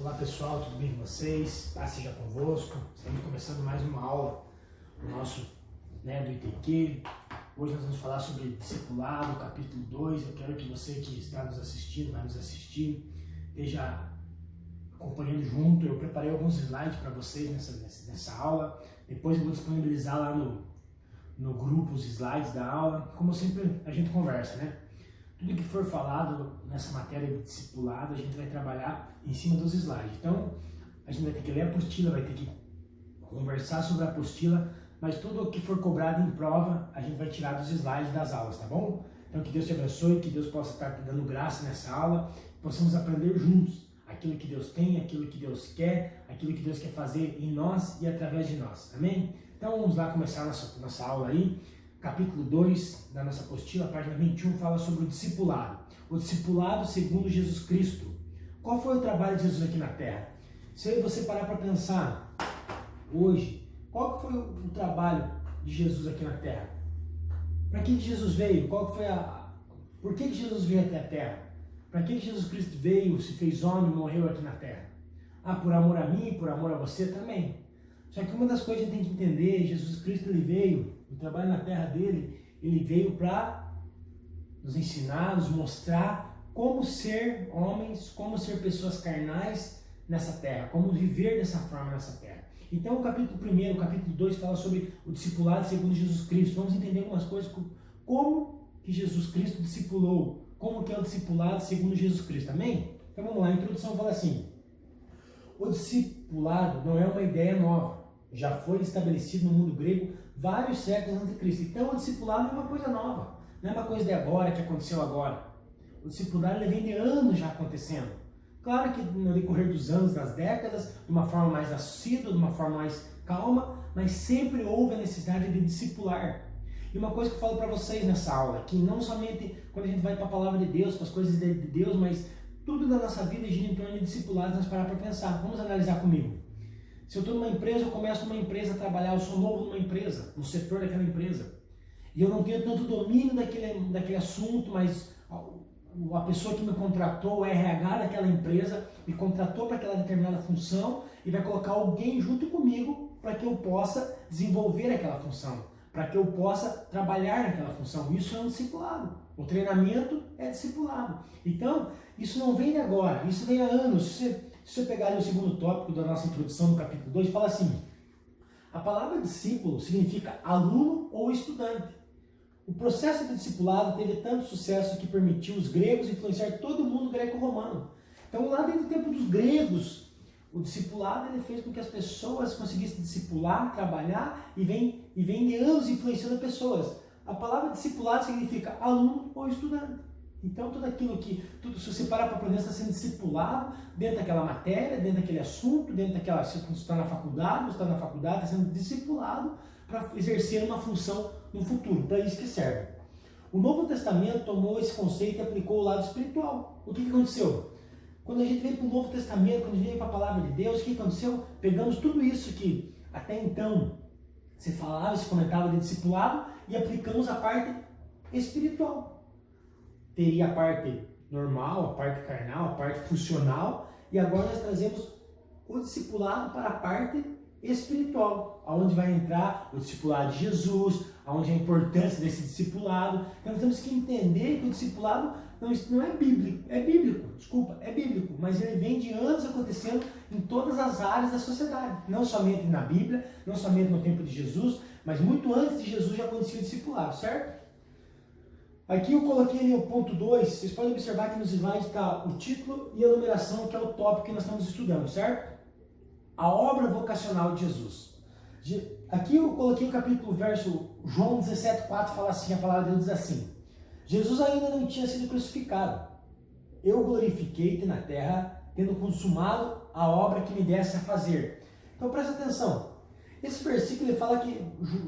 Olá pessoal, tudo bem com vocês? Paz seja convosco. Estamos começando mais uma aula do nosso do ITQ. Hoje nós vamos falar sobre discipulado, capítulo 2. Eu quero que você que está nos assistindo, vai nos assistir, esteja acompanhando junto. Eu preparei alguns slides para vocês nessa aula. Depois eu vou disponibilizar lá no grupo os slides da aula. Como sempre a gente conversa, né? Tudo que for falado nessa matéria de discipulado, a gente vai trabalhar em cima dos slides. Então, a gente vai ter que ler a apostila, vai ter que conversar sobre a apostila, mas tudo o que for cobrado em prova, a gente vai tirar dos slides das aulas, tá bom? Então, que Deus te abençoe, que Deus possa estar te dando graça nessa aula, que possamos aprender juntos aquilo que Deus tem, aquilo que Deus quer, aquilo que Deus quer fazer em nós e através de nós. Amém? Então, vamos lá começar nossa aula aí. Capítulo 2 da nossa apostila, página 21, fala sobre o discipulado. O discipulado segundo Jesus Cristo. Qual foi o trabalho de Jesus aqui na Terra? Se você parar para pensar hoje, qual foi o trabalho de Jesus aqui na Terra? Para que Jesus veio? Por que Jesus veio até a Terra? Para que Jesus Cristo veio, se fez homem e morreu aqui na Terra? Por amor a mim, por amor a você também. Só que uma das coisas que a gente tem que entender, Jesus Cristo ele veio, o trabalho na terra dele, ele veio para nos ensinar, nos mostrar como ser homens, como ser pessoas carnais nessa terra, como viver dessa forma nessa terra. Então o capítulo 1, o capítulo 2 fala sobre o discipulado segundo Jesus Cristo. Vamos entender algumas coisas, como que Jesus Cristo discipulou, como que é o discipulado segundo Jesus Cristo, amém? Então vamos lá, a introdução fala assim: o discipulado não é uma ideia nova, já foi estabelecido no mundo grego vários séculos antes de Cristo. Então o discipulado não é uma coisa nova, não é uma coisa de agora, que aconteceu agora. O discipulado ele vem de anos já acontecendo. Claro que no decorrer dos anos, das décadas, de uma forma mais assídua, de uma forma mais calma, mas sempre houve a necessidade de discipular. E uma coisa que eu falo para vocês nessa aula, que não somente quando a gente vai para a palavra de Deus, para as coisas de Deus, mas tudo da nossa vida gira em torno de discipulados, nós parar para pensar. Vamos analisar comigo. Se eu estou numa empresa, eu começo numa empresa a trabalhar, eu sou novo numa empresa, no setor daquela empresa, e eu não tenho tanto domínio daquele assunto, mas a pessoa que me contratou, o RH daquela empresa, me contratou para aquela determinada função e vai colocar alguém junto comigo para que eu possa desenvolver aquela função, para que eu possa trabalhar naquela função. Isso é um discipulado. O treinamento é discipulado. Então, isso não vem de agora, isso vem há anos. Se você pegar ali o segundo tópico da nossa introdução no capítulo 2, fala assim: a palavra discípulo significa aluno ou estudante. O processo de discipulado teve tanto sucesso que permitiu os gregos influenciar todo o mundo greco-romano. Então, lá desde o tempo dos gregos, o discipulado ele fez com que as pessoas conseguissem discipular, trabalhar e vem de anos influenciando pessoas. A palavra discipulado significa aluno ou estudante. Então, se você parar para aprender, você está sendo discipulado dentro daquela matéria, dentro daquele assunto, se você está na faculdade, está sendo discipulado para exercer uma função no futuro, para isso que serve. O Novo Testamento tomou esse conceito e aplicou o lado espiritual. O que aconteceu? Quando a gente veio para o Novo Testamento, quando a gente veio para a Palavra de Deus, o que aconteceu? Pegamos tudo isso que até então se falava, se comentava de discipulado e aplicamos a parte espiritual. Teria a parte normal, a parte carnal, a parte funcional, e agora nós trazemos o discipulado para a parte espiritual, aonde vai entrar o discipulado de Jesus, aonde a importância desse discipulado. Então nós temos que entender que o discipulado não é bíblico, é bíblico, mas ele vem de anos acontecendo em todas as áreas da sociedade, não somente na Bíblia, não somente no tempo de Jesus, mas muito antes de Jesus já acontecia o discipulado, certo? Aqui eu coloquei ali o ponto 2, vocês podem observar que nos slides está o título e a numeração, que é o tópico que nós estamos estudando, certo? A obra vocacional de Jesus. Aqui eu coloquei o capítulo, verso João 17,4, fala assim, a palavra de Deus diz assim: Jesus ainda não tinha sido crucificado. Eu glorifiquei-te na terra, tendo consumado a obra que me desse a fazer. Então presta atenção. Esse versículo ele fala que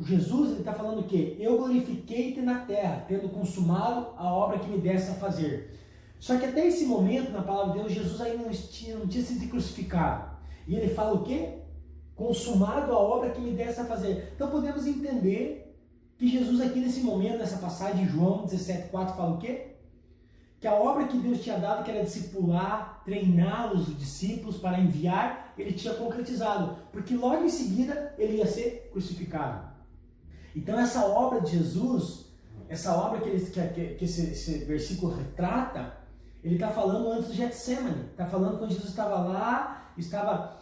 Jesus está falando o quê? Eu glorifiquei-te na terra, tendo consumado a obra que me desse a fazer. Só que até esse momento, na palavra de Deus, Jesus ainda não tinha sido crucificado. E ele fala o quê? Consumado a obra que me desse a fazer. Então podemos entender que Jesus aqui nesse momento, nessa passagem de João 17,4, fala o quê? que a obra que Deus tinha dado, que era discipular, treinar os discípulos para enviar, ele tinha concretizado, porque logo em seguida ele ia ser crucificado. Então essa obra de Jesus, essa obra que esse versículo retrata, ele está falando antes do Getsemane, está falando quando Jesus estava lá, estava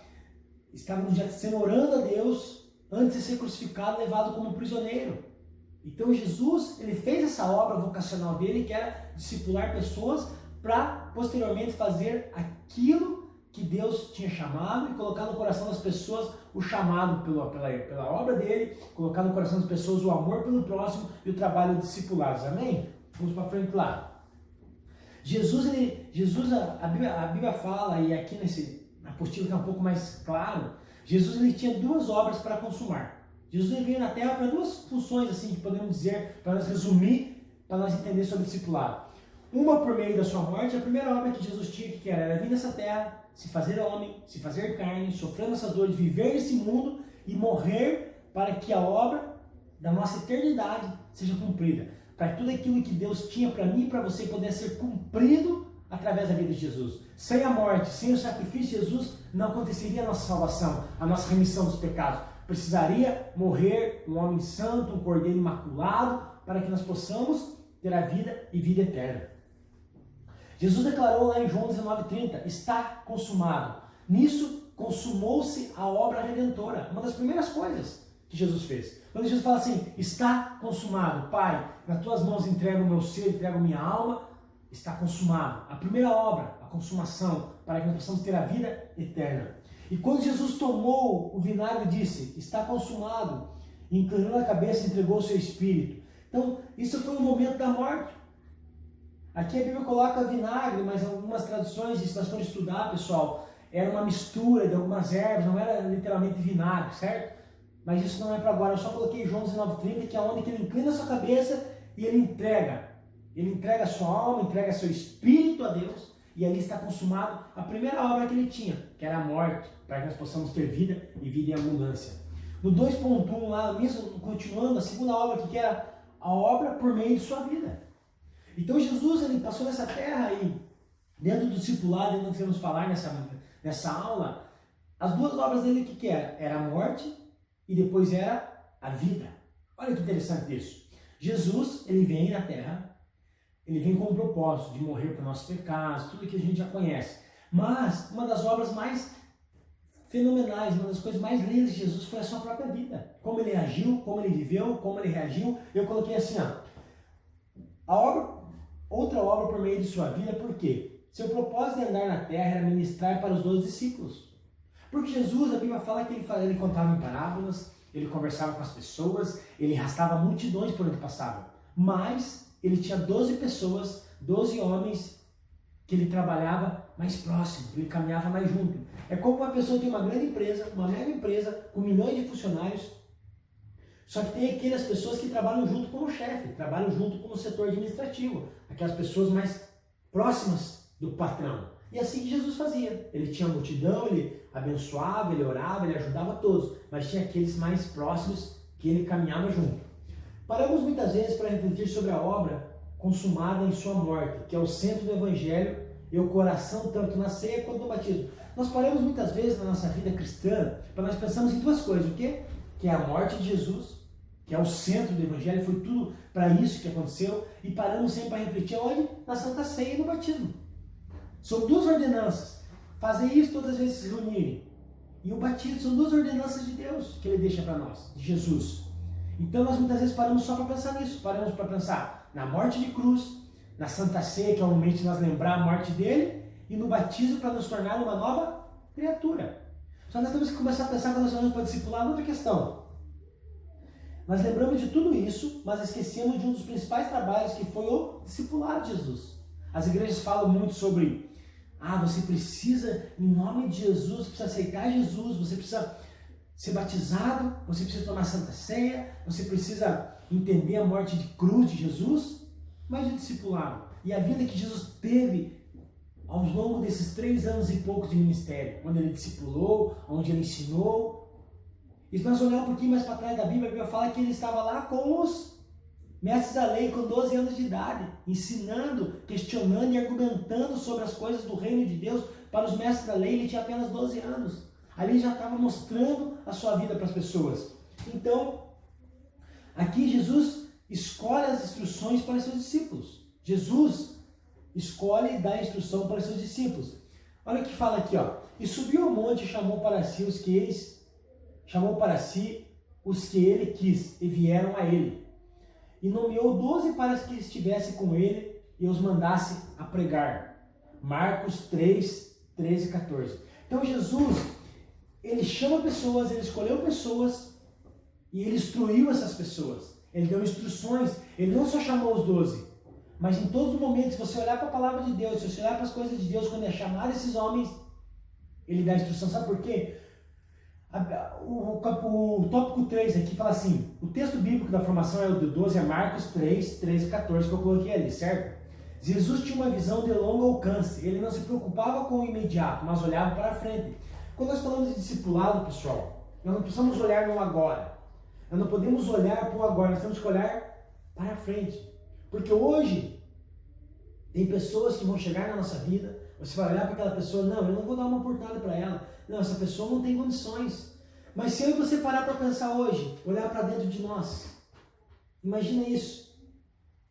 no Getsemane orando a Deus, antes de ser crucificado, levado como prisioneiro. Então Jesus, ele fez essa obra vocacional dele, que era discipular pessoas para posteriormente fazer aquilo que Deus tinha chamado e colocar no coração das pessoas o chamado pela obra dele, colocar no coração das pessoas o amor pelo próximo e o trabalho de discipulados. Amém? Vamos para frente lá. A Bíblia fala, e aqui nesse apostilo está um pouco mais claro, Jesus ele tinha duas obras para consumar. Jesus ele veio na Terra para duas funções, assim, que podemos dizer, para nós resumir, para nós entender sobre o discipulado. Uma por meio da sua morte, a primeira obra que Jesus tinha que era vir nessa terra, se fazer homem, se fazer carne, sofrendo essas dores, viver nesse mundo e morrer para que a obra da nossa eternidade seja cumprida. Para que tudo aquilo que Deus tinha para mim e para você pudesse ser cumprido através da vida de Jesus. Sem a morte, sem o sacrifício de Jesus, não aconteceria a nossa salvação, a nossa remissão dos pecados. Precisaria morrer um homem santo, um cordeiro imaculado, para que nós possamos ter a vida e vida eterna. Jesus declarou lá em João 19,30, está consumado. Nisso consumou-se a obra redentora. Uma das primeiras coisas que Jesus fez. Quando Jesus fala assim, está consumado, Pai, nas tuas mãos entrego o meu ser, entrego minha alma, está consumado. A primeira obra, a consumação, para que nós possamos ter a vida eterna. E quando Jesus tomou o vinagre e disse, está consumado, e inclinando a cabeça entregou o seu espírito. Então, isso foi o momento da morte. Aqui a Bíblia coloca vinagre, mas algumas traduções, se nós formos estudar, pessoal, era uma mistura de algumas ervas, não era literalmente vinagre, certo? Mas isso não é para agora, eu só coloquei João 19,30, que é onde que ele inclina a sua cabeça e ele entrega. Ele entrega a sua alma, entrega seu espírito a Deus, e ali está consumado a primeira obra que ele tinha, que era a morte, para que nós possamos ter vida e vida em abundância. No 2.1 lá, mesmo continuando, a segunda obra que era a obra por meio de sua vida. Então Jesus ele passou nessa terra e dentro do discipulado, dentro do que vamos falar nessa aula, as duas obras dele o que era? Era a morte e depois era a vida. Olha que interessante isso. Jesus ele vem na terra, ele vem com o propósito de morrer por nossos pecados, tudo que a gente já conhece. Mas uma das obras mais fenomenais, uma das coisas mais lindas de Jesus foi a sua própria vida. Como ele agiu, como ele viveu, como ele reagiu. Eu coloquei assim, ó, outra obra por meio de sua vida, por quê? Seu propósito de andar na terra era ministrar para os 12 discípulos. Porque Jesus, a Bíblia fala que ele contava em parábolas, ele conversava com as pessoas, ele arrastava multidões por onde passava. Mas ele tinha 12 pessoas, 12 homens que ele trabalhava mais próximo, que ele caminhava mais junto. É como uma pessoa tem uma grande empresa, uma mega empresa, com milhões de funcionários, só que tem aquelas pessoas que trabalham junto com o chefe, trabalham junto com o setor administrativo, aquelas pessoas mais próximas do patrão. E assim que Jesus fazia. Ele tinha multidão, ele abençoava, ele orava, ele ajudava todos, mas tinha aqueles mais próximos que ele caminhava junto. Paramos muitas vezes para refletir sobre a obra consumada em sua morte, que é o centro do Evangelho e o coração tanto na ceia quanto no batismo. Nós paramos muitas vezes na nossa vida cristã para nós pensarmos em duas coisas. O quê? Que é a morte de Jesus, que é o centro do Evangelho, foi tudo para isso que aconteceu, e paramos sempre para refletir onde? Na Santa Ceia e no batismo. São duas ordenanças. Fazer isso todas as vezes se reunirem. E o batismo são duas ordenanças de Deus que ele deixa para nós, de Jesus. Então nós muitas vezes paramos só para pensar nisso. Paramos para pensar na morte de cruz, na Santa Ceia, que é o momento de nós lembrar a morte dele, e no batismo para nos tornar uma nova criatura. Só nós temos que começar a pensar quando nós vamos para discipular outra questão. Nós lembramos de tudo isso, mas esquecemos de um dos principais trabalhos que foi o discipulado de Jesus. As igrejas falam muito sobre, você precisa, em nome de Jesus, você precisa aceitar Jesus, você precisa ser batizado, você precisa tomar Santa Ceia, você precisa entender a morte de cruz de Jesus, mas o discipulado. E a vida que Jesus teve ao longo desses 3 anos e pouco de ministério, onde ele discipulou, onde ele ensinou. E se nós olharmos um pouquinho mais para trás da Bíblia, a Bíblia fala que ele estava lá com os Mestres da lei com 12 anos de idade, ensinando, questionando e argumentando sobre as coisas do reino de Deus para os mestres da lei. Ele tinha apenas 12 anos. Ali ele já estava mostrando a sua vida para as pessoas. Então, aqui Jesus escolhe as instruções para os seus discípulos. Jesus escolhe e dá instrução para os seus discípulos. Olha o que fala aqui, ó. E subiu ao monte e chamou para si os que ele quis, e vieram a ele. E nomeou 12 para que estivessem com ele e os mandasse a pregar. Marcos 3, 13 e 14. Então Jesus, ele chama pessoas, ele escolheu pessoas e ele instruiu essas pessoas. Ele deu instruções, ele não só chamou os 12, mas em todos os momentos, se você olhar para a palavra de Deus, se você olhar para as coisas de Deus, quando é chamar esses homens, ele dá instrução. Sabe por quê? O tópico 3 aqui fala assim, o texto bíblico da formação é o de 12 a Marcos 3, 13 e 14 que eu coloquei ali, certo? Jesus tinha uma visão de longo alcance, ele não se preocupava com o imediato, mas olhava para frente. Quando nós falamos de discipulado, pessoal, nós não precisamos olhar no agora, nós não podemos olhar para o agora, nós temos que olhar para frente, porque hoje tem pessoas que vão chegar na nossa vida, você vai olhar para aquela pessoa, não, eu não vou dar uma oportunidade para ela, não, essa pessoa não tem condições. Mas se eu e você parar para pensar hoje, olhar para dentro de nós, imagina isso.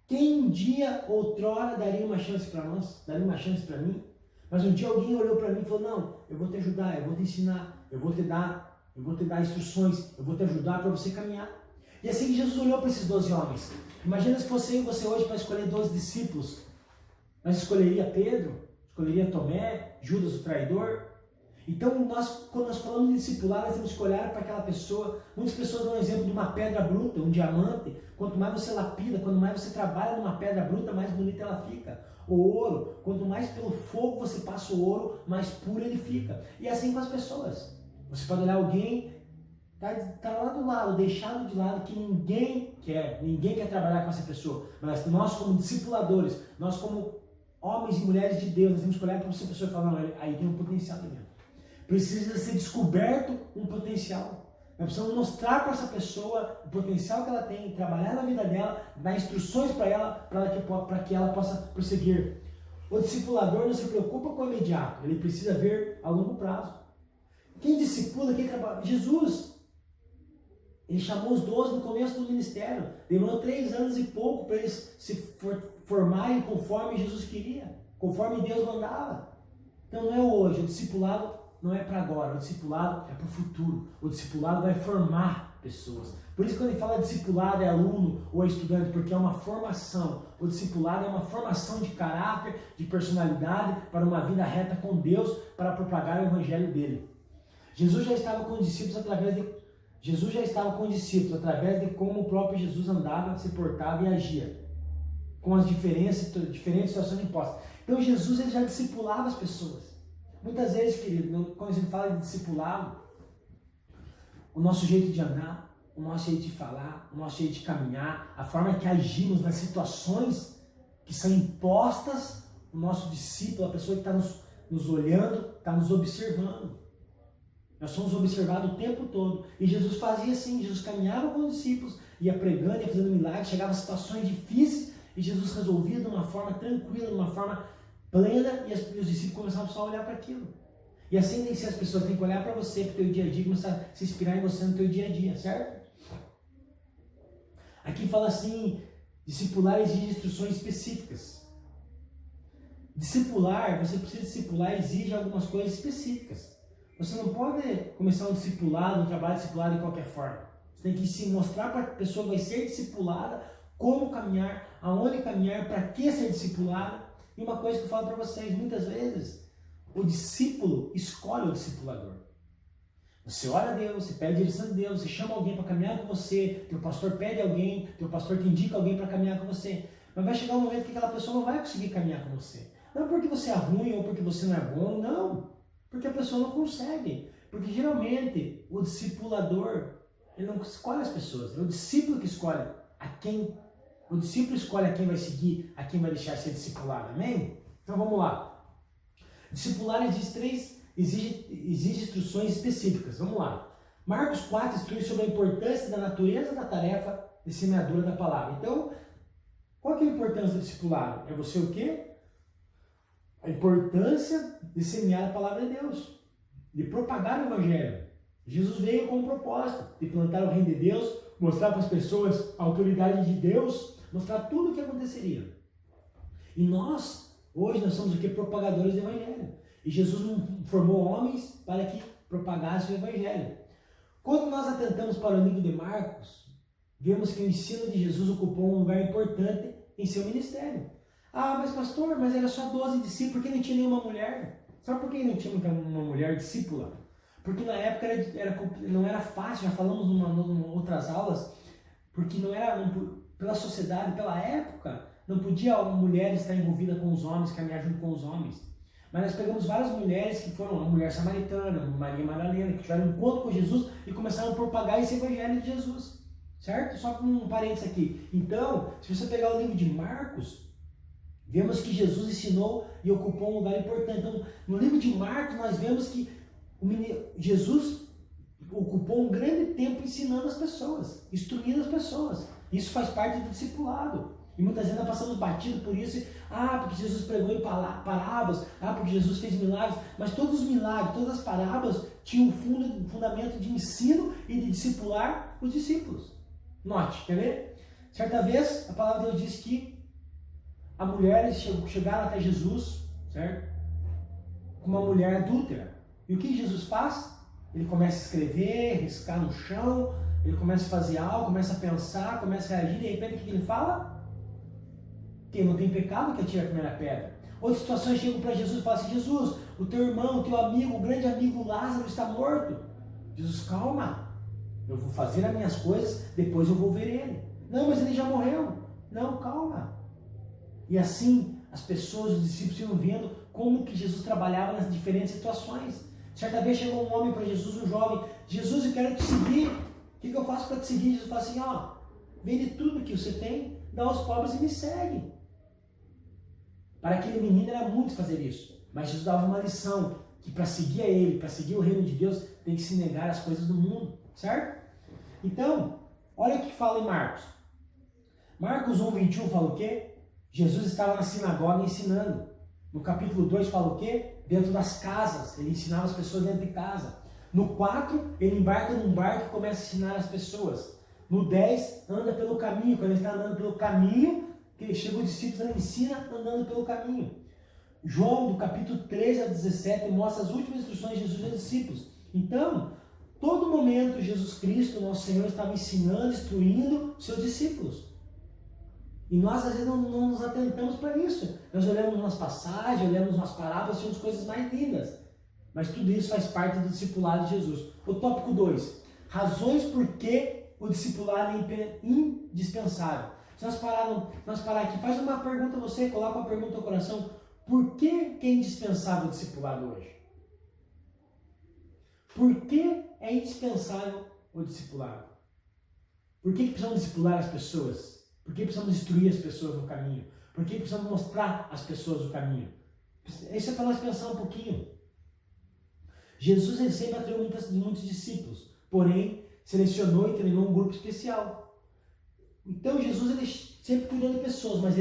Quem um dia, outrora, daria uma chance para nós, daria uma chance para mim, mas um dia alguém olhou para mim e falou, não, eu vou te ajudar, eu vou te ensinar, eu vou te dar instruções, eu vou te ajudar para você caminhar. E assim que Jesus olhou para esses 12 homens, imagina se fosse eu e você hoje para escolher 12 discípulos, mas escolheria Pedro, escolheria Tomé, Judas o traidor. Então, quando nós falamos de discipular, nós temos que olhar para aquela pessoa. Muitas pessoas dão um exemplo de uma pedra bruta, um diamante. Quanto mais você lapida, quanto mais você trabalha numa pedra bruta, mais bonita ela fica. O ouro, quanto mais pelo fogo você passa o ouro, mais puro ele fica. E assim com as pessoas. Você pode olhar alguém, tá lá do lado, deixado de lado, que ninguém quer trabalhar com essa pessoa. Mas nós como discipuladores, nós como homens e mulheres de Deus, nós temos que olhar para essa pessoa e falar, não, aí tem um potencial dentro. Precisa ser descoberto um potencial. Nós precisamos mostrar para essa pessoa o potencial que ela tem, trabalhar na vida dela, dar instruções para ela, para que ela possa prosseguir. O discipulador não se preocupa com o imediato, ele precisa ver a longo prazo. Quem discipula, quem trabalha? Jesus, ele chamou os 12 no começo do ministério, demorou 3 anos e pouco para eles se formarem conforme Jesus queria, conforme Deus mandava. Então não é hoje, o discipulado não é para agora, o discipulado é para o futuro. O discipulado vai formar pessoas. Por isso quando ele fala discipulado é aluno ou é estudante, porque é uma formação. O discipulado é uma formação de caráter, de personalidade para uma vida reta com Deus, para propagar o evangelho dele. Jesus já estava com os discípulos através de como o próprio Jesus andava, se portava e agia, com as diferentes situações impostas. Então Jesus ele já discipulava as pessoas. Muitas vezes, querido, quando a gente fala de discipulado, o nosso jeito de andar, o nosso jeito de falar, o nosso jeito de caminhar, a forma que agimos nas situações que são impostas, o nosso discípulo, a pessoa que está nos olhando, está nos observando. Nós somos observados o tempo todo. E Jesus fazia assim, Jesus caminhava com os discípulos, ia pregando, ia fazendo milagres, chegava a situações difíceis e Jesus resolvia de uma forma tranquila, de uma forma plena, e os discípulos começavam só a olhar para aquilo. E assim tem que ser, as pessoas têm que olhar para você, para o teu dia a dia, começar a se inspirar em você no teu dia a dia, certo? Aqui fala assim, discipular exige instruções específicas. Discipular, você precisa discipular, exige algumas coisas específicas. Você não pode começar um discipulado, um trabalho discipulado de qualquer forma. Você tem que se mostrar para a pessoa que vai ser discipulada, como caminhar, aonde caminhar, para que ser discipulada. E uma coisa que eu falo para vocês, muitas vezes, o discípulo escolhe o discipulador. Você ora a Deus, você pede a direção de Deus, você chama alguém para caminhar com você, teu pastor pede alguém, teu pastor te indica alguém para caminhar com você. Mas vai chegar um momento que aquela pessoa não vai conseguir caminhar com você. Não porque você é ruim ou porque você não é bom, não. Porque a pessoa não consegue. Porque geralmente o discipulador, ele não escolhe as pessoas, é o discípulo que escolhe a quem. O discípulo escolhe a quem vai seguir, a quem vai deixar ser discipulado, amém? Então vamos lá. Discipular exige instruções específicas, vamos lá. Marcos 4 instrui sobre a importância da natureza da tarefa de semeadura da palavra. Então, qual que é a importância do discipulado? É você o quê? A importância de semear a palavra de Deus, de propagar o evangelho. Jesus veio com um propósito de plantar o reino de Deus, mostrar para as pessoas a autoridade de Deus, mostrar tudo o que aconteceria. E nós, hoje, nós somos o quê? Propagadores do evangelho. E Jesus formou homens para que propagassem o evangelho. Quando nós atentamos para o livro de Marcos, vemos que o ensino de Jesus ocupou um lugar importante em seu ministério. Ah, mas pastor, mas era só 12 discípulos, por que não tinha nenhuma mulher? Sabe por que não tinha uma mulher discípula? Porque na época não era fácil, já falamos em outras aulas, porque pela sociedade, pela época, não podia a mulher estar envolvida com os homens, caminhar junto com os homens. Mas nós pegamos várias mulheres que foram, a mulher samaritana, Maria Madalena, que tiveram um encontro com Jesus e começaram a propagar esse evangelho de Jesus. Certo? Só com um parênteses aqui. Então, se você pegar o livro de Marcos, vemos que Jesus ensinou e ocupou um lugar importante. Então, no livro de Marcos, nós vemos que Jesus ocupou um grande tempo ensinando as pessoas, instruindo as pessoas. Isso faz parte do discipulado. E muitas vezes nós passamos batido por isso. Porque Jesus pregou em parábolas. Porque Jesus fez milagres. Mas todos os milagres, todas as parábolas tinham um fundamento de ensino e de discipular os discípulos. Note, quer ver? Certa vez, a palavra de Deus diz que a mulher chegaram até Jesus, certo? Com uma mulher adúltera. E o que Jesus faz? Ele começa a escrever, riscar no chão, ele começa a fazer algo, começa a pensar, começa a reagir, e de repente o que ele fala? Quem não tem pecado que atire a primeira pedra. Outras situações chegam para Jesus e falam assim: Jesus, o teu irmão, o teu amigo, o grande amigo Lázaro está morto. Jesus, calma, eu vou fazer as minhas coisas, depois eu vou ver ele. Não, mas ele já morreu. Não, calma. E assim as pessoas, os discípulos iam vendo como que Jesus trabalhava nas diferentes situações. Certa vez chegou um homem para Jesus, um jovem: Jesus, eu quero te seguir. O que eu faço para te seguir? Jesus fala assim: vende tudo que você tem, dá aos pobres e me segue. Para aquele menino era muito fazer isso. Mas Jesus dava uma lição, que para seguir a ele, para seguir o reino de Deus, tem que se negar as coisas do mundo. Certo? Então, olha o que fala em Marcos. Marcos 1:21 fala o quê? Jesus estava na sinagoga ensinando. No capítulo 2 fala o quê? Dentro das casas. Ele ensinava as pessoas dentro de casa. No 4, ele embarca num barco e começa a ensinar as pessoas. No 10, anda pelo caminho. Quando ele está andando pelo caminho, que chega os discípulos, ele ensina andando pelo caminho. João, do capítulo 13 a 17, mostra as últimas instruções de Jesus aos discípulos. Então, todo momento, Jesus Cristo, nosso Senhor, estava ensinando, instruindo seus discípulos. E nós, às vezes, não nos atentamos para isso. Nós olhamos nas passagens, olhamos nas parábolas, temos coisas mais lindas. Mas tudo isso faz parte do discipulado de Jesus. O tópico 2. Razões por que o discipulado é indispensável. Se nós parar aqui, faz uma pergunta a você, coloca uma pergunta no coração. Por que é indispensável o discipulado hoje? Por que é indispensável o discipulado? Por que precisamos discipular as pessoas? Por que precisamos instruir as pessoas no caminho? Por que precisamos mostrar às pessoas o caminho? Isso é para nós pensar um pouquinho. Jesus ele sempre atraiu muitos discípulos, porém selecionou e treinou um grupo especial. Então Jesus ele sempre cuidou de pessoas, mas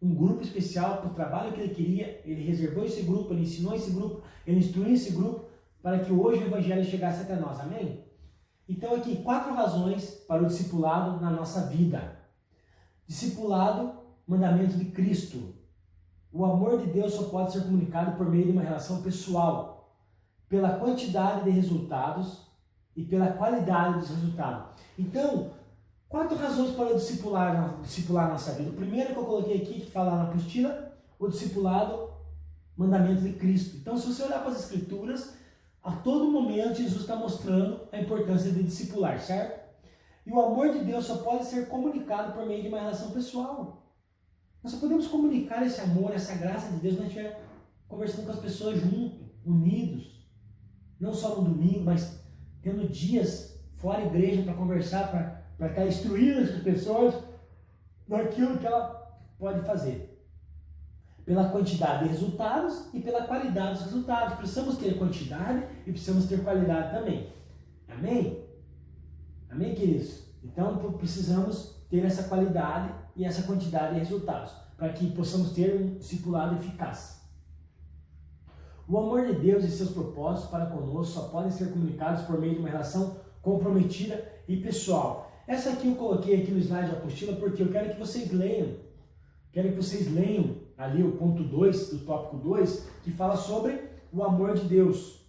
um grupo especial para o trabalho que ele queria, ele reservou esse grupo, ele ensinou esse grupo, ele instruiu esse grupo para que hoje o evangelho chegasse até nós. Amém? Então aqui 4 razões para o discipulado na nossa vida. Discipulado, mandamento de Cristo. O amor de Deus só pode ser comunicado por meio de uma relação pessoal, pela quantidade de resultados e pela qualidade dos resultados. Então, 4 razões para o discipular a nossa vida. O primeiro que eu coloquei aqui, que fala na apostila, o discipulado, mandamento de Cristo. Então, se você olhar para as Escrituras, a todo momento Jesus está mostrando a importância de discipular, certo? E o amor de Deus só pode ser comunicado por meio de uma relação pessoal. Nós só podemos comunicar esse amor, essa graça de Deus, quando a gente estiver conversando com as pessoas juntos, unidos. Não só no domingo, mas tendo dias fora da igreja para conversar, para estar instruindo as pessoas naquilo que ela pode fazer. Pela quantidade de resultados e pela qualidade dos resultados. Precisamos ter quantidade e precisamos ter qualidade também. Amém? Amém, queridos? Então precisamos ter essa qualidade e essa quantidade de resultados para que possamos ter um discipulado eficaz. O amor de Deus e seus propósitos para conosco só podem ser comunicados por meio de uma relação comprometida e pessoal. Essa aqui eu coloquei aqui no slide da apostila porque eu quero que vocês leiam. Quero que vocês leiam ali o ponto 2 do tópico 2, que fala sobre o amor de Deus.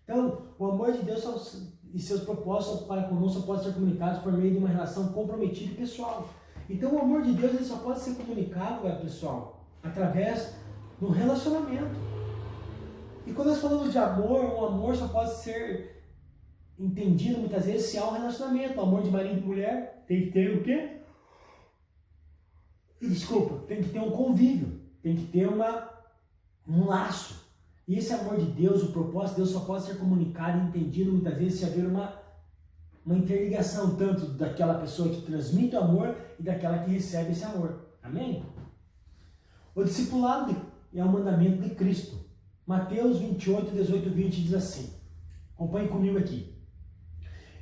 Então, o amor de Deus e seus propósitos para conosco só podem ser comunicados por meio de uma relação comprometida e pessoal. Então, o amor de Deus ele só pode ser comunicado, pessoal, através do relacionamento. E quando nós falamos de amor, o amor só pode ser entendido muitas vezes se há um relacionamento. O amor de marido e mulher tem que ter o quê? Desculpa, tem que ter um convívio, tem que ter um laço. E esse amor de Deus, o propósito de Deus só pode ser comunicado e entendido muitas vezes se haver uma interligação tanto daquela pessoa que transmite o amor e daquela que recebe esse amor. Amém? O discipulado é o mandamento de Cristo. Mateus 28, 18 e 20 diz assim. Acompanhe comigo aqui.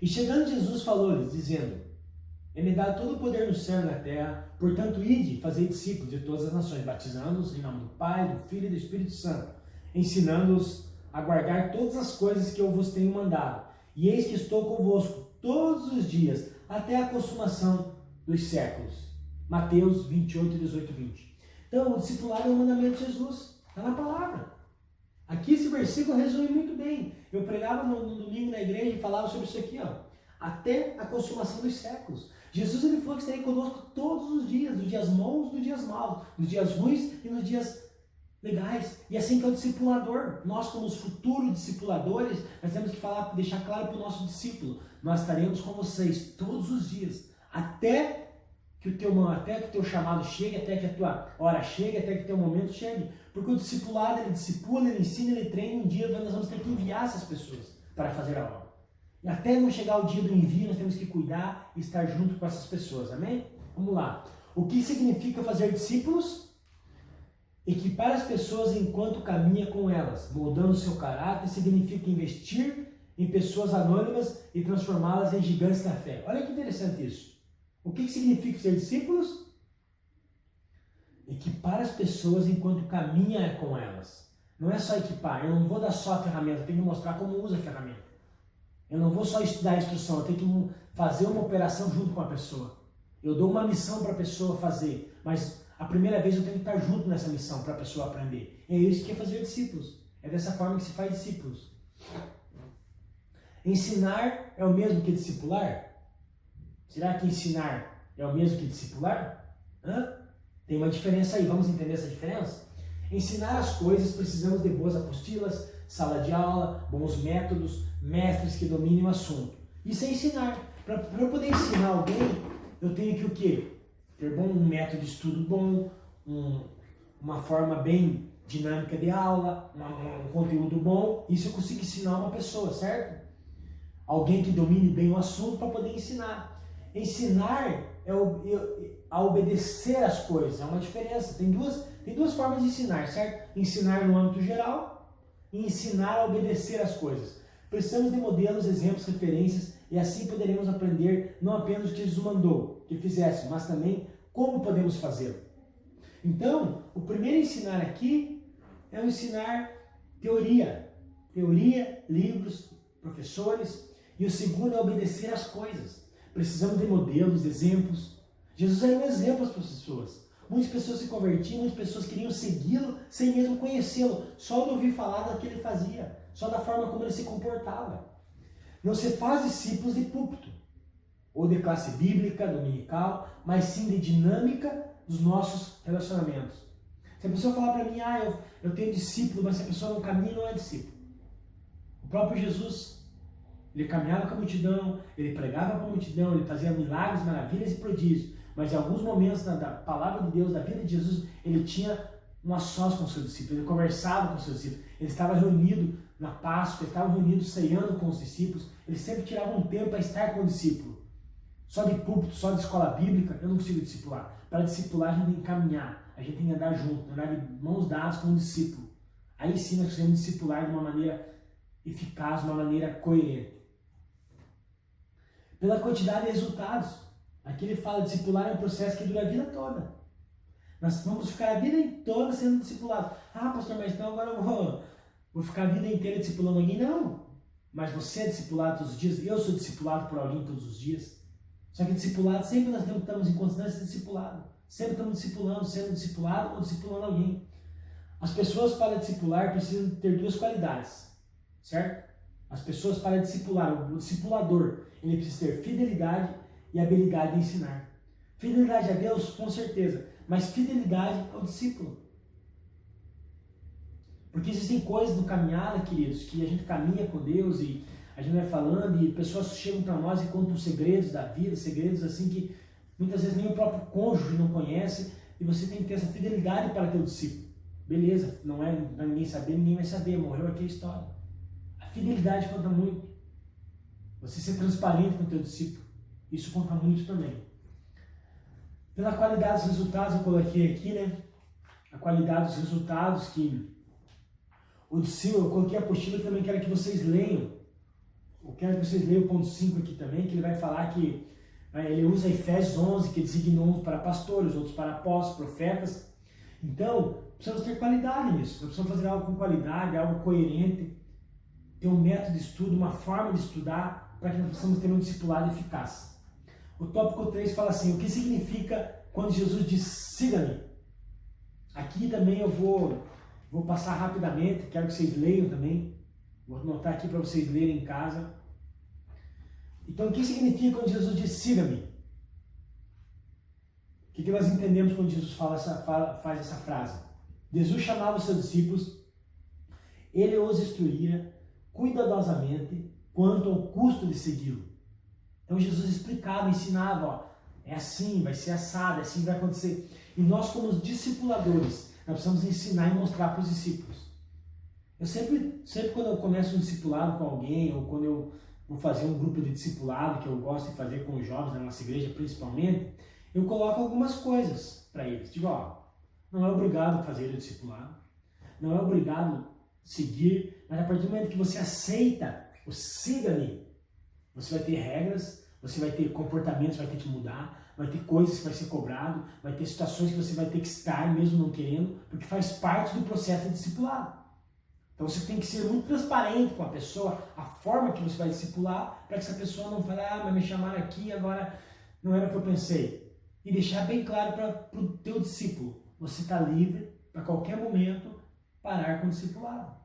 E chegando Jesus falou-lhes, dizendo: é-me dado todo o poder no céu e na terra, portanto ide, fazei discípulos de todas as nações, batizando-os em nome do Pai, do Filho e do Espírito Santo, ensinando-os a guardar todas as coisas que eu vos tenho mandado. E eis que estou convosco todos os dias, até a consumação dos séculos. Mateus 28, 18 e 20. Então, o discipulado é o mandamento de Jesus, está na palavra. Aqui esse versículo resume muito bem. Eu pregava no domingo na igreja e falava sobre isso aqui, ó. Até a consumação dos séculos. Jesus ele falou que estaria conosco todos os dias, nos dias bons, nos dias maus, nos dias ruins e nos dias legais. E assim que é o discipulador. Nós, como os futuros discipuladores, nós temos que falar, deixar claro para o nosso discípulo: nós estaremos com vocês todos os dias, até que o teu chamado chegue, até que a tua hora chegue, até que o teu momento chegue. Porque o discipulado, ele discipula, ele ensina, ele treina. Um dia nós vamos ter que enviar essas pessoas para fazer a obra. E até não chegar o dia do envio, nós temos que cuidar e estar junto com essas pessoas. Amém? Vamos lá. O que significa fazer discípulos? Equipar as pessoas enquanto caminha com elas, moldando o seu caráter, significa investir em pessoas anônimas e transformá-las em gigantes da fé. Olha que interessante isso. O que significa ser discípulos? Equipar as pessoas enquanto caminha com elas. Não é só equipar, eu não vou dar só a ferramenta, eu tenho que mostrar como usa a ferramenta. Eu não vou só estudar a instrução, eu tenho que fazer uma operação junto com a pessoa. Eu dou uma missão para a pessoa fazer, mas a primeira vez eu tenho que estar junto nessa missão para a pessoa aprender. É isso que é fazer discípulos. É dessa forma que se faz discípulos. Ensinar é o mesmo que discipular? Será que ensinar é o mesmo que discipular? Tem uma diferença aí, vamos entender essa diferença? Ensinar as coisas, precisamos de boas apostilas, sala de aula, bons métodos, mestres que dominem o assunto. Isso é ensinar. Para eu poder ensinar alguém, eu tenho que o quê? Ter um método de estudo bom, uma forma bem dinâmica de aula, um conteúdo bom. Isso eu consigo ensinar uma pessoa, certo? Alguém que domine bem o assunto para poder ensinar. Ensinar é a obedecer as coisas, é uma diferença. Tem duas formas de ensinar, certo? Ensinar no âmbito geral e ensinar a obedecer as coisas. Precisamos de modelos, exemplos, referências e assim poderemos aprender não apenas o que Jesus mandou que fizéssemos, mas também como podemos fazê-lo. Então, o primeiro ensinar aqui é o ensinar teoria, livros, professores, e o segundo é obedecer as coisas. Precisamos de modelos, exemplos. Jesus era um exemplo para as pessoas. Muitas pessoas se convertiam, muitas pessoas queriam segui-lo sem mesmo conhecê-lo, só de ouvir falar do que ele fazia, só da forma como ele se comportava. Não se faz discípulos de púlpito, ou de classe bíblica, dominical, mas sim de dinâmica dos nossos relacionamentos. Se a pessoa falar para mim, eu tenho discípulo, mas se a pessoa não caminha, não é discípulo. O próprio Jesus, ele caminhava com a multidão, ele pregava para a multidão, ele fazia milagres, maravilhas e prodígios, mas em alguns momentos da palavra de Deus, da vida de Jesus, ele tinha um a sós com o seu discípulo, ele conversava com o seu discípulo, ele estava reunido na Páscoa, ele estava reunido ceando com os discípulos, ele sempre tirava um tempo para estar com o discípulo. Só de púlpito, só de escola bíblica, eu não consigo discipular. Para discipular, a gente tem que caminhar, a gente tem que andar junto, andar de mãos dadas com o discípulo. Aí sim nós conseguimos discipular de uma maneira eficaz, de uma maneira coerente. pela quantidade de resultados. Aqui ele fala, discipular é um processo que dura a vida toda. Nós vamos ficar a vida toda sendo discipulados. Ah, pastor, mas então agora eu vou ficar a vida inteira discipulando alguém? Não. Mas você é discipulado todos os dias, eu sou discipulado por alguém todos os dias. Só que discipulado, sempre nós estamos em constância de discipulado. Sempre estamos discipulando, sendo discipulado ou discipulando alguém. As pessoas para discipular precisam ter duas qualidades, certo? As pessoas para discipular, o discipulador, ele precisa ter fidelidade e habilidade de ensinar. Fidelidade a Deus, com certeza, mas fidelidade ao discípulo. Porque existem coisas no caminhada, queridos, que a gente caminha com Deus e a gente vai falando e pessoas chegam para nós e contam segredos da vida, segredos assim que muitas vezes nem o próprio cônjuge não conhece, e você tem que ter essa fidelidade para teu discípulo. Beleza, não é para ninguém saber, ninguém vai saber, morreu aqui a história. A fidelidade conta muito. Você ser transparente com o teu discípulo, isso conta muito também. Pela qualidade dos resultados, eu coloquei aqui, né? A qualidade dos resultados que o discípulo, eu coloquei a apostila e também quero que vocês leiam. Eu quero que vocês leiam o ponto 5 aqui também, que ele vai falar que ele usa Efésios 11, que designou uns para pastores, outros para apóstolos, profetas. Então, precisamos ter qualidade nisso. Nós precisamos fazer algo com qualidade, algo coerente, ter um método de estudo, uma forma de estudar, para que nós possamos ter um discipulado eficaz. O tópico 3 fala assim, o que significa quando Jesus diz, siga-me? Aqui também eu vou passar rapidamente, quero que vocês leiam também. Vou anotar aqui para vocês lerem em casa. Então, o que significa quando Jesus diz, siga-me? O que nós entendemos quando Jesus faz essa frase? Jesus chamava os seus discípulos, ele os instruía cuidadosamente quanto ao custo de segui-lo. Então Jesus explicava, ensinava, ó, é assim, vai ser assado, é assim que vai acontecer. E nós, como discipuladores, nós precisamos ensinar e mostrar para os discípulos. Eu sempre quando eu começo um discipulado com alguém, ou quando eu vou fazer um grupo de discipulado, que eu gosto de fazer com os jovens, na nossa igreja principalmente, eu coloco algumas coisas para eles. Digo, ó, não é obrigado fazer o discipulado, não é obrigado seguir, mas a partir do momento que você aceita o siga-me, você vai ter regras, você vai ter comportamentos, vai ter que mudar, vai ter coisas que vai ser cobrado, vai ter situações que você vai ter que estar mesmo não querendo, porque faz parte do processo de discipulado. Então você tem que ser muito transparente com a pessoa, a forma que você vai discipular, para que essa pessoa não fale, ah, mas me chamaram aqui, agora não era o que eu pensei. E deixar bem claro para o teu discípulo, você está livre para qualquer momento parar com o discipulado.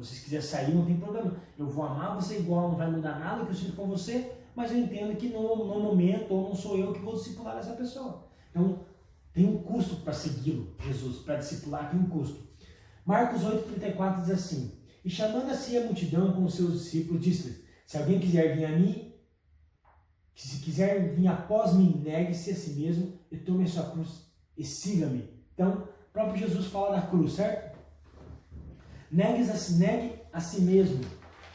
Se quiser sair, não tem problema. Eu vou amar você igual, não vai mudar nada que eu sinto com você, mas eu entendo que no momento, ou não sou eu que vou discipular essa pessoa. Então, tem um custo para segui-lo, Jesus, para discipular tem um custo. Marcos 8,34 diz assim, e chamando assim a multidão como seus discípulos, disse-lhes, se alguém quiser vir a mim, se quiser vir após mim, negue-se a si mesmo e tome a sua cruz e siga-me. Então, o próprio Jesus fala da cruz, certo? Negue a si mesmo.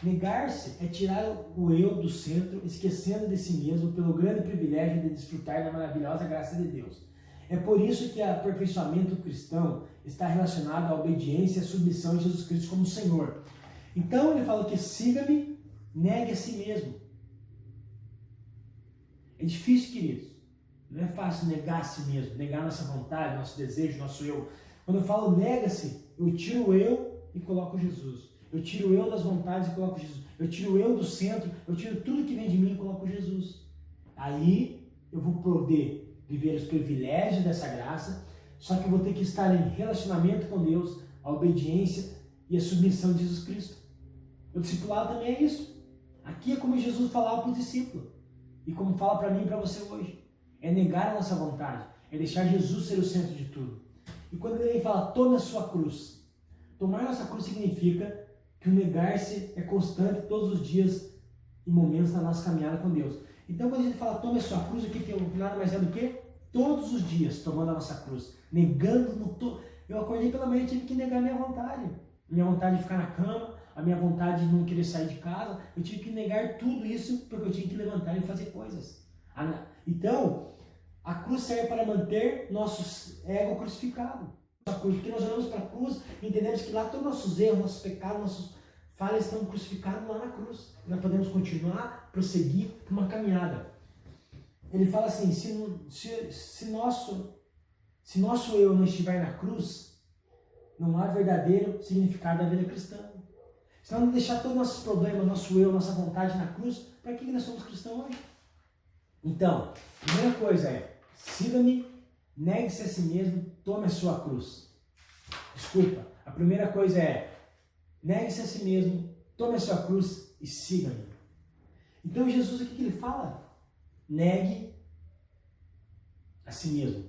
Negar-se é tirar o eu do centro, esquecendo de si mesmo pelo grande privilégio de desfrutar da maravilhosa graça de Deus. É por isso que o aperfeiçoamento cristão está relacionado à obediência e à submissão a Jesus Cristo como Senhor. Então ele fala que siga-me, negue a si mesmo. É difícil, queridos. Não é fácil negar a si mesmo, negar nossa vontade, nosso desejo, nosso eu. Quando eu falo nega-se, eu tiro o eu e coloco Jesus. Eu tiro o eu das vontades e coloco Jesus. Eu tiro o eu do centro, eu tiro tudo que vem de mim e coloco Jesus. Aí eu vou poder viver os privilégios dessa graça, só que eu vou ter que estar em relacionamento com Deus, a obediência e a submissão de Jesus Cristo. O discipulado também é isso. Aqui é como Jesus falava para o discípulo. E como fala para mim e para você hoje. É negar a nossa vontade. É deixar Jesus ser o centro de tudo. E quando ele fala, tome a sua cruz. Tomar a nossa cruz significa que o negar-se é constante todos os dias e momentos na nossa caminhada com Deus. Então quando a gente fala, tome a sua cruz, o que nada mais é do que? Todos os dias tomando a nossa cruz. Negando no todo. Eu acordei pela manhã e tive que negar a minha vontade. Minha vontade de ficar na cama, a minha vontade de não querer sair de casa, eu tive que negar tudo isso porque eu tinha que levantar e fazer coisas. Então, a cruz serve para manter nosso ego crucificado. Porque nós olhamos para a cruz e entendemos que lá todos os nossos erros, nossos pecados, nossas falhas estão crucificados lá na cruz. Nós podemos continuar prosseguir uma caminhada. Ele fala assim, se nosso eu não estiver na cruz, não há verdadeiro significado da vida cristã. Se não deixar todos os nossos problemas, nosso eu, nossa vontade na cruz, para que nós somos cristãos hoje? Então, a primeira coisa é, siga-me, negue-se a si mesmo, tome a sua cruz. Desculpa, a primeira coisa é, negue-se a si mesmo, tome a sua cruz e siga-me. Então Jesus, o que ele fala? Negue a si mesmo.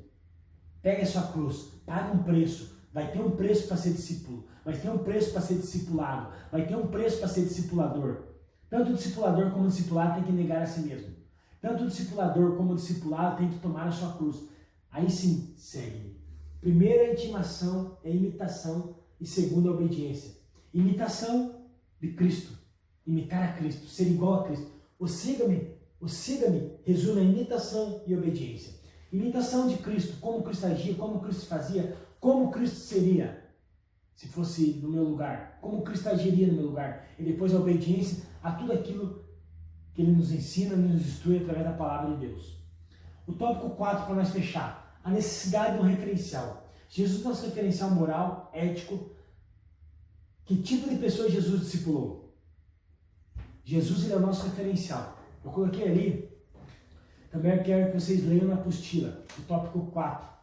Pegue a sua cruz, pague um preço. Vai ter um preço para ser discípulo, vai ter um preço para ser discipulado, vai ter um preço para ser discipulador. Tanto o discipulador como o discipulado tem que negar a si mesmo. Tanto o discipulador como o discipulado tem que tomar a sua cruz. Aí sim, segue. Primeira intimação é imitação e segunda obediência. Imitação de Cristo, imitar a Cristo, ser igual a Cristo. O siga-me resume a imitação e obediência. Imitação de Cristo, como Cristo agia, como Cristo fazia, como Cristo seria se fosse no meu lugar, como Cristo agiria no meu lugar. E depois a obediência a tudo aquilo que Ele nos ensina, nos instrui através da palavra de Deus. O tópico 4 para nós fechar, a necessidade de um referencial. Jesus é nosso referencial moral, ético. Que tipo de pessoa Jesus discipulou? Jesus ele é o nosso referencial. Eu coloquei ali, também eu quero que vocês leiam na apostila, o tópico 4.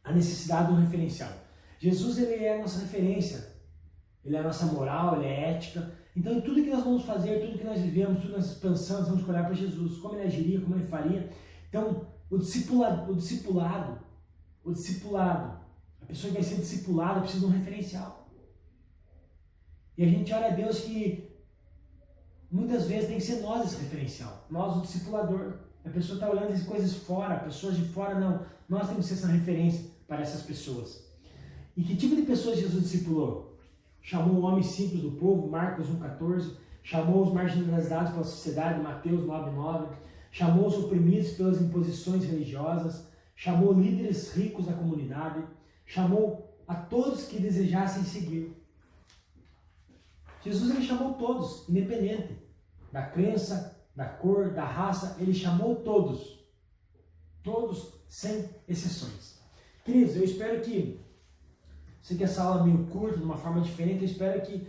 A necessidade de um referencial. Jesus ele é a nossa referência, ele é a nossa moral, ele é ética. Então, tudo que nós vamos fazer, tudo que nós vivemos, tudo que nós pensamos, vamos olhar para Jesus, como ele agiria, como ele faria. Então, o discipulado, a pessoa que vai ser discipulada precisa de um referencial. E a gente ora a Deus que muitas vezes tem que ser nós esse referencial, nós o discipulador. A pessoa está olhando as coisas fora, pessoas de fora não. Nós temos que ser essa referência para essas pessoas. E que tipo de pessoas Jesus discipulou? Chamou o homem simples do povo, Marcos 1,14. Chamou os marginalizados pela sociedade, Mateus 9,9. Chamou os oprimidos pelas imposições religiosas. Chamou líderes ricos da comunidade. Chamou a todos que desejassem seguir. Jesus ele chamou todos, independente da crença, da cor, da raça, ele chamou todos. Todos, sem exceções. Queridos, eu espero que, sei que essa aula é meio curta, de uma forma diferente, eu espero que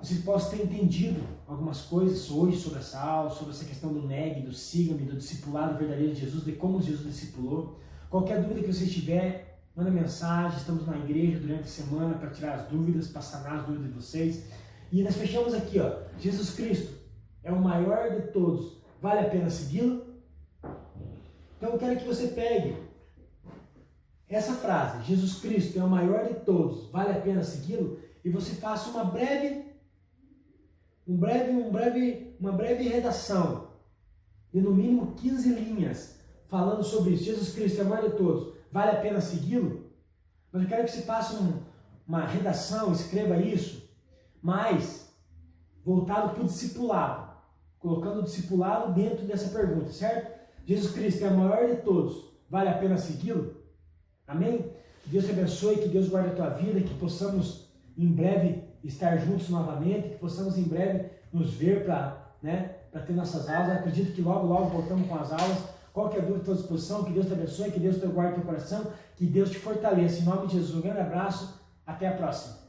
vocês possam ter entendido algumas coisas hoje sobre essa aula, sobre essa questão do negue, do siga-me, do discipulado verdadeiro de Jesus, de como Jesus discipulou. Qualquer dúvida que você tiver, manda mensagem, estamos na igreja durante a semana para tirar as dúvidas, para sanar as dúvidas de vocês. E nós fechamos aqui, ó, Jesus Cristo é o maior de todos, vale a pena segui-lo? Então eu quero que você pegue essa frase, Jesus Cristo é o maior de todos, vale a pena segui-lo? E você faça uma breve redação, de no mínimo 15 linhas, falando sobre isso. Jesus Cristo é o maior de todos, vale a pena segui-lo? Mas eu quero que você faça uma redação, escreva isso, mas voltado para o discipulado, colocando o discipulado dentro dessa pergunta, certo? Jesus Cristo é o maior de todos, vale a pena segui-lo? Amém? Que Deus te abençoe, que Deus guarde a tua vida, que possamos em breve estar juntos novamente, que possamos em breve nos ver para ter nossas aulas. Eu acredito que logo voltamos com as aulas. Qualquer dúvida, estou à disposição. Que Deus te abençoe, que Deus te guarde o teu coração, que Deus te fortaleça. Em nome de Jesus, um grande abraço, até a próxima.